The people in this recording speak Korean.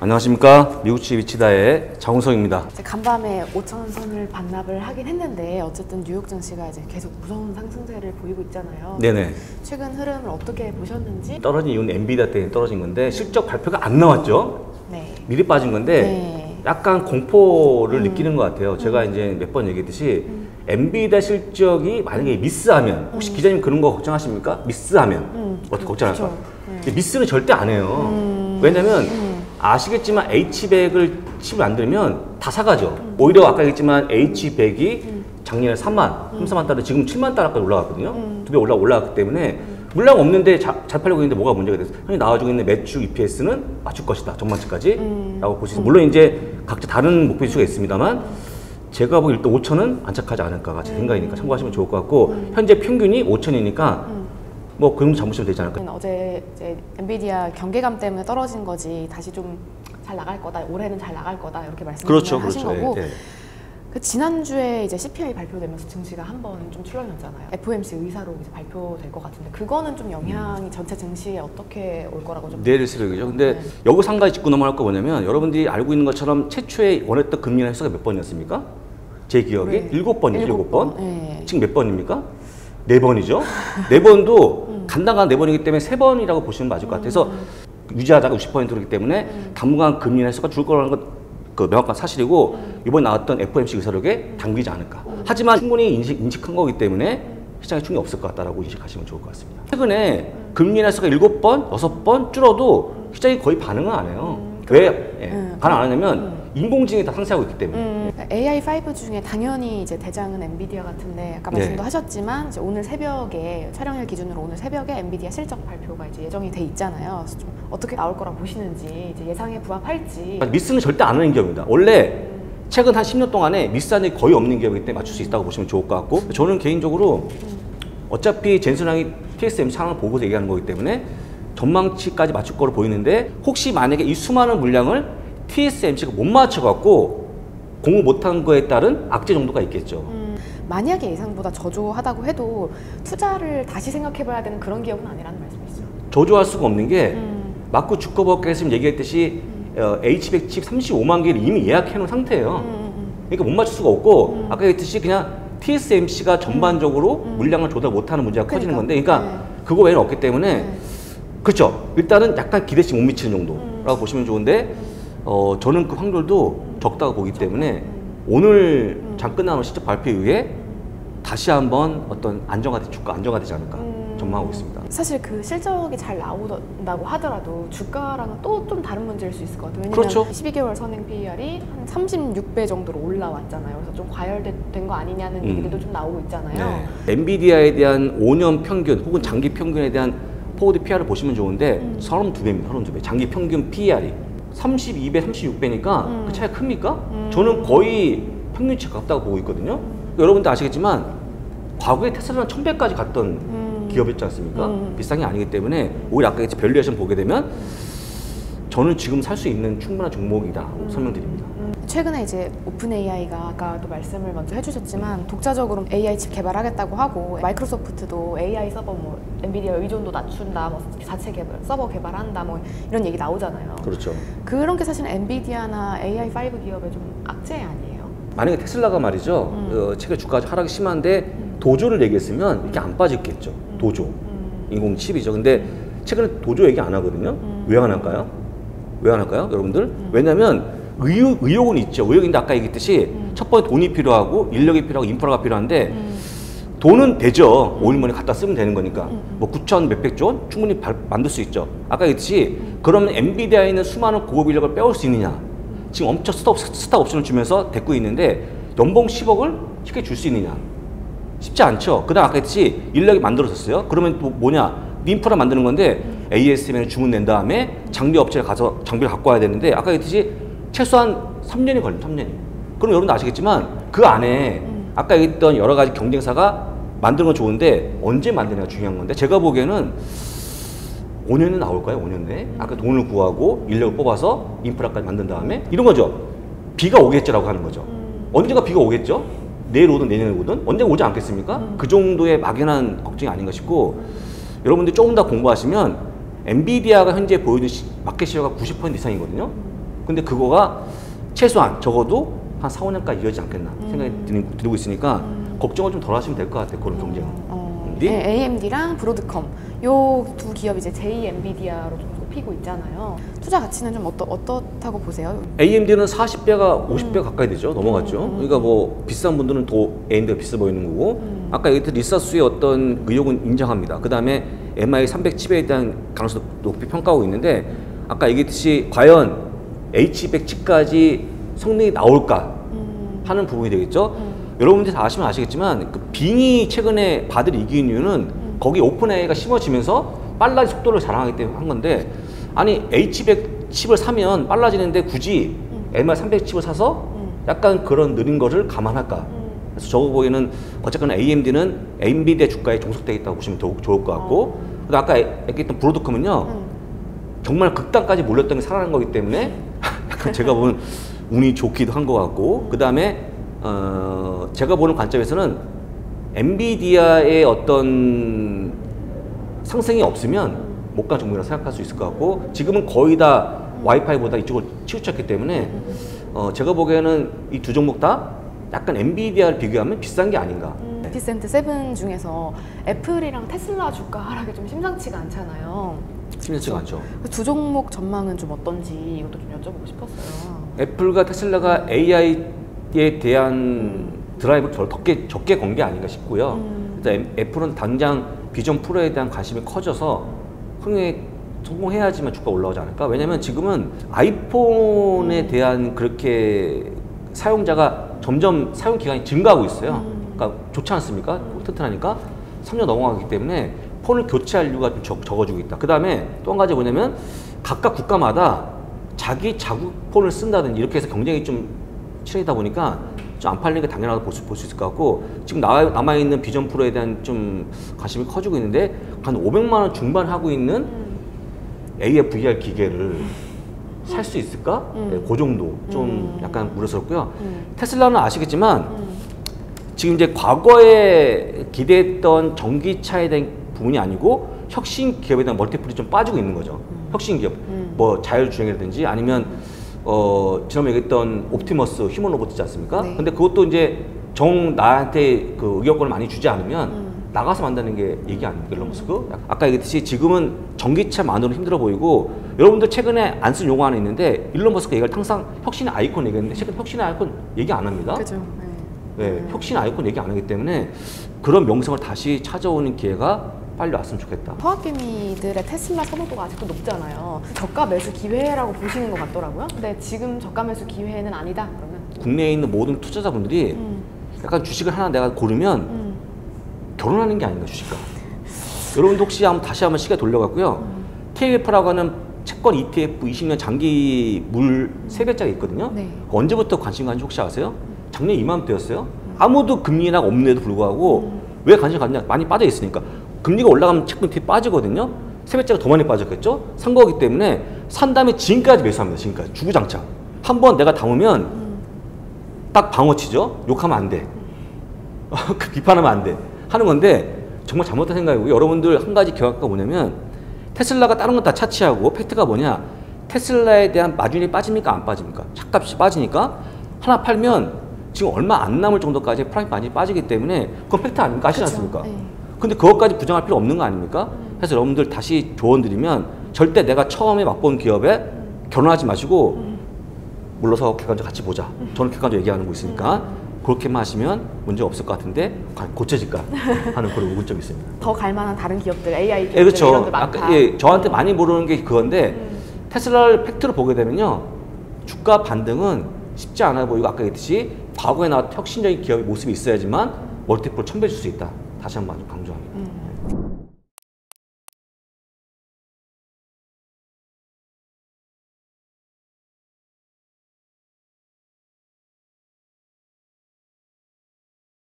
안녕하십니까. 미국치 위치다의 장훈성입니다. 간밤에 5,000선을 반납을 하긴 했는데 어쨌든 뉴욕 증시가 이제 계속 무서운 상승세를 보이고 있잖아요. 네네. 최근 흐름을 어떻게 보셨는지? 떨어진 이유는 엔비디아 때문에 떨어진 건데 실적 발표가 안 나왔죠. 네. 미리 빠진 건데 네. 약간 공포를 느끼는 것 같아요. 제가 이제 몇 번 얘기했듯이 엔비디아 실적이 만약에 미스하면 혹시 기자님 그런 거 걱정하십니까? 미스하면 어떻게 걱정할까? 네. 미스는 절대 안 해요. 왜냐면 아시겠지만 H100을 칩을 안 들면 다 사가죠. 오히려 아까 얘기했지만 H100이 작년에 3만, 4만 달러, 지금 7만 달러까지 올라갔거든요. 2배 올라갔기 때문에 물량 없는데 잘 팔리고 있는데 뭐가 문제가 됐어? 현재 나와주고 있는 매출 EPS는 맞출 것이다. 전망치까지 라고 보시죠. 물론 이제 각자 다른 목표 지수가 있습니다만 제가 보기 일단 5천은 안착하지 않을까가 제 생각이니까 참고하시면 좋을 것 같고 현재 평균이 5천이니까 뭐 그런 거 잡으시면 되지 않을까. 어제 이제 엔비디아 경계감 때문에 떨어진 거지 다시 좀 잘 나갈 거다, 올해는 잘 나갈 거다 이렇게 말씀을 하신 거고. 네. 그 지난주에 이제 CPI 발표되면서 증시가 한번 좀 출렁였잖아요. FOMC 의사로 이제 발표될 것 같은데 그거는 좀 영향이 전체 증시에 어떻게 올 거라고 좀 내일 수력이죠. 근데 여기서 한 가지 짚고 넘어갈 거 뭐냐면 여러분들이 알고 있는 것처럼 최초에 원했던 금리 인하 횟수가 몇 번이었습니까? 제 기억에 7번이죠. 7번. 네. 지금 몇 번입니까? 4번이죠. 4번도 간단한 4번이기 때문에 3번이라고 보시면 맞을 것 같아서 유지하다가 60%이기 때문에 당분간 금리 인하 횟수가 줄 거라는 것 그 명확한 사실이고 이번에 나왔던 FOMC 의사록에 담기지 않을까. 하지만 충분히 인식한 거기 때문에 시장에 충격이 없을 것 같다라고 인식하시면 좋을 것 같습니다. 최근에 금리 인하 횟수가 7번, 6번 줄어도 시장이 거의 반응을 안 해요. 왜 반응 안 하냐면 인공지능이 다 상쇄하고 있기 때문에. AI5 중에 당연히 이제 대장은 엔비디아 같은데 아까 말씀도 하셨지만 이제 오늘 새벽에 촬영일 기준으로 오늘 새벽에 엔비디아 실적 발표가 이제 예정이 돼 있잖아요. 그래서 좀 어떻게 나올 거라 보시는지 이제 예상에 부합할지. 미스는 절대 안 하는 기업입니다. 원래 최근 한 10년 동안에 미스한 일이 거의 없는 기업이기 때문에 맞출 수 있다고 보시면 좋을 것 같고 저는 개인적으로 어차피 젠슨왕이 TSMC 상황을 보고서 얘기하는 거기 때문에 전망치까지 맞출 거로 보이는데 혹시 만약에 이 수많은 물량을 TSMC가 못 맞춰갖고 공부 못한 거에 따른 악재 정도가 있겠죠. 만약에 예상보다 저조하다고 해도 투자를 다시 생각해봐야 되는 그런 기업은 아니라는 말씀이시죠? 저조할 수가 없는 게 마크 주커버그께서 얘기했듯이 H100 칩 35만 개를 이미 예약해놓은 상태예요. 그러니까 못 맞출 수가 없고 아까 얘기했듯이 그냥 TSMC가 전반적으로 물량을 조달 못하는 문제가 커지는 건데 그러니까 그거 외에는 없기 때문에 그렇죠. 일단은 약간 기대치 못 미치는 정도라고 보시면 좋은데 저는 그 확률도 적다고 보기 때문에 오늘 장 끝나는 실적 발표 이후에 다시 한번 어떤 주가 안정화되지 않을까 전망하고 있습니다. 사실 그 실적이 잘 나온다고 하더라도 주가랑은 또 좀 다른 문제일 수 있을 것 같아요. 왜냐면 그렇죠. 12개월 선행 PER이 한 36배 정도로 올라왔잖아요. 그래서 좀 과열된 거 아니냐는 얘기도 좀 나오고 있잖아요. 네. 엔비디아에 대한 5년 평균 혹은 장기 평균에 대한 포워드 PR을 보시면 좋은데 32배입니다. 32배. 장기 평균 PER이 32배, 36배니까 그 차이가 큽니까? 저는 거의 평균치 가깝다고 보고 있거든요. 여러분들 아시겠지만 과거에 테슬라는 1000배까지 갔던 기업이었지 않습니까? 비싼 게 아니기 때문에 오히려 아까 밸류에이션 보게 되면 저는 지금 살 수 있는 충분한 종목이다 설명드립니다. 최근에 이제 오픈 AI가 아까도 말씀을 먼저 해주셨지만 독자적으로 AI 칩 개발하겠다고 하고 마이크로소프트도 AI 서버 뭐 엔비디아 의존도 낮춘다, 뭐 자체 서버 개발한다, 뭐 이런 얘기 나오잖아요. 그렇죠. 그런 게 사실 엔비디아나 AI5 기업의 좀 악재 아니에요? 만약에 테슬라가 말이죠. 최근 주가가 하락이 심한데 도조를 얘기했으면 이렇게 안 빠졌겠죠. 도조. 인공 칩이죠. 근데 최근에 도조 얘기 안 하거든요. 왜 안 할까요? 왜 안 할까요? 여러분들? 왜냐면 의욕은 있죠. 의욕인데 아까 얘기했듯이 첫 번째 돈이 필요하고 인력이 필요하고 인프라가 필요한데 돈은 되죠. 오일머니 갖다 쓰면 되는 거니까. 뭐 9천 몇백조 원 충분히 만들 수 있죠. 아까 얘기했듯이 그러면 엔비디아에 있는 수많은 고급 인력을 빼올 수 있느냐. 지금 엄청 스탁 옵션을 주면서 데리고 있는데 연봉 10억을 쉽게 줄 수 있느냐. 쉽지 않죠. 그 다음 아까 했듯이 인력이 만들어졌어요. 그러면 또 뭐냐. 인프라 만드는 건데 ASM에는 주문 낸 다음에 장비 업체에 가서 장비를 갖고 와야 되는데 아까 했듯이 최소한 3년이 걸립니다. 3년이. 그럼 여러분도 아시겠지만 그 안에 아까 얘기했던 여러 가지 경쟁사가 만드는 건 좋은데 언제 만드냐가 중요한 건데 제가 보기에는 5년은 나올까요? 5년 내에? 아까 돈을 구하고 인력을 뽑아서 인프라까지 만든 다음에 이런 거죠. 비가 오겠죠라고 하는 거죠. 언제가 비가 오겠죠? 내일 오든 내년에 오든 언젠가 오지 않겠습니까? 그 정도의 막연한 걱정이 아닌가 싶고 여러분들이 조금 더 공부하시면 엔비디아가 현재 보여준 마켓 시어가 90% 이상이거든요. 근데 그거가 최소한 적어도 한 4, 5년까지 이어지지 않겠나 생각이 들고 있으니까 걱정을 좀 덜 하시면 될 것 같아요. 그런 경쟁은. 네, AMD랑 브로드컴 요 두 기업 이제 j 엔비디아로 좀 꼽히고 있잖아요. 투자 가치는 좀 어떻다고 보세요? AMD는 40배가 50배 가까이 되죠. 넘어갔죠. 그러니까 뭐 비싼 분들은 더 AMD가 비싸 보이는 거고 아까 얘기했던 리사스의 어떤 의혹은 인정합니다. 그 다음에 MI 300칩에 대한 가능성도 높이 평가하고 있는데 아까 얘기했듯이 과연 H200 칩까지 성능이 나올까 하는 부분이 되겠죠. 여러분들이 다 아시면 아시겠지만 그 빙이 최근에 받을 이긴 이유는 거기 오픈AI가 심어지면서 빨라진 속도를 자랑하기 때문에 한 건데 아니 H200 칩을 사면 빨라지는데 굳이 MI 300 칩을 사서 약간 그런 느린 거를 감안할까. 그래서 저거 보기에는 어쨌거나 AMD는 엔비디아 주가에 종속되어 있다고 보시면 더 좋을 것 같고 그다음 아까 얘기했던 브로드컴은요 정말 극단까지 몰렸던 게 살아난 거기 때문에 약간 제가 보는 운이 좋기도 한 것 같고 그 다음에 제가 보는 관점에서는 엔비디아의 어떤 상승이 없으면 못 간 종목이라고 생각할 수 있을 것 같고 지금은 거의 다 와이파이보다 이쪽을 치우쳤기 때문에 제가 보기에는 이 두 종목 다 약간 엔비디아를 비교하면 비싼 게 아닌가. 디센트 7 중에서 애플이랑 테슬라 주가 하락이 좀 심상치가 않잖아요. 심상치가 않죠. 두 종목 전망은 좀 어떤지 이것도 좀 여쭤보고 싶었어요. 애플과 테슬라가 AI에 대한 드라이브를 적게 건 게 아닌가 싶고요. 일단 애플은 당장 비전 프로에 대한 관심이 커져서 성공해야지만 주가 올라오지 않을까? 왜냐면 지금은 아이폰에 대한 그렇게 사용자가 점점 사용 기간이 증가하고 있어요. 그러니까 좋지 않습니까? 튼튼하니까 3년 넘어가기 때문에 폰을 교체할 이유가 좀 적어지고 있다. 그 다음에 또 한 가지 뭐냐면 각각 국가마다 자기 자국 폰을 쓴다든지 이렇게 해서 경쟁이 좀 치열하다 보니까 좀 안 팔리는 게 당연하다고 볼 수 있을 것 같고 지금 남아있는 비전 프로에 대한 좀 관심이 커지고 있는데 한 500만 원 중반 하고 있는 AFVR 기계를 살 수 있을까? 네, 그 정도 좀 약간 우려스럽고요. 테슬라는 아시겠지만 지금 이제 과거에 기대했던 전기차에 대한 부분이 아니고 혁신 기업에 대한 멀티플이 좀 빠지고 있는 거죠. 혁신 기업, 뭐 자율주행이라든지 아니면 지난번에 얘기했던 옵티머스 휴먼 로봇이지 않습니까? 네. 근데 그것도 이제 나한테 그 의견권을 많이 주지 않으면 나가서 만드는 게 얘기 아닙니까, 일론 머스크? 아까 얘기했듯이 지금은 전기차만으로 힘들어 보이고 여러분들 최근에 안 쓴 용어 하나 있는데 일론 머스크 얘기를 항상 혁신의 아이콘 얘기했는데 최근 혁신의 아이콘 얘기 안 합니다. 그죠. 네, 혁신의 아이콘 얘기 안 하기 때문에 그런 명성을 다시 찾아오는 기회가 빨리 왔으면 좋겠다. 토학개미들의 테슬라 선호도가 아직도 높잖아요. 저가 매수 기회라고 보시는 것 같더라고요. 근데 지금 저가 매수 기회는 아니다. 그러면 국내에 있는 모든 투자자분들이 약간 주식을 하나 내가 고르면 결혼하는 게 아닌가 주식과. 여러분도 혹시 다시 한번 시간 돌려갖고요. TF라고 하는 채권 ETF 20년 장기 물 3배짜리 있거든요. 네. 언제부터 관심 가는지 혹시 아세요? 작년 이맘때였어요. 아무도 금리 인하가 없는데도 불구하고 왜 관심 갖냐? 많이 빠져 있으니까. 금리가 올라가면 채권 ETF 빠지거든요. 3배짜리가 더 많이 빠졌겠죠? 산 거기 때문에 산 다음에 지금까지 매수합니다. 지금까지 주구장창. 한번 내가 담으면 딱 방어치죠. 욕하면 안 돼. 비판하면 안 돼. 하는 건데 정말 잘못된 생각이고 여러분들 한 가지 기억할 뭐냐면 테슬라가 다른 건 다 차치하고 팩트가 뭐냐 테슬라에 대한 마진이 빠집니까 안 빠집니까? 차값이 빠지니까 하나 팔면 지금 얼마 안 남을 정도까지 프라이스 많이 빠지기 때문에 그건 팩트 아닙니까? 아시지 않습니까? 네. 근데 그것까지 부정할 필요 없는 거 아닙니까? 그래서 여러분들 다시 조언 드리면 절대 내가 처음에 맛본 기업에 결혼하지 마시고 물러서 객관적으로 같이 보자. 저는 객관적으로 얘기하는 거 있으니까 그렇게만 하시면 문제 없을 것 같은데 고쳐질까 하는 그런 의문점이 있습니다. 더 갈만한 다른 기업들, AI 기업들 예, 그렇죠. 이런 데 많다. 저한테 많이 모르는 게 그건데 테슬라를 팩트로 보게 되면요. 주가 반등은 쉽지 않아 보이고 아까 얘기했듯이 과거에 나왔던 혁신적인 기업의 모습이 있어야지만 멀티플 1000배 줄 수 있다. 다시 한번 강조합니다.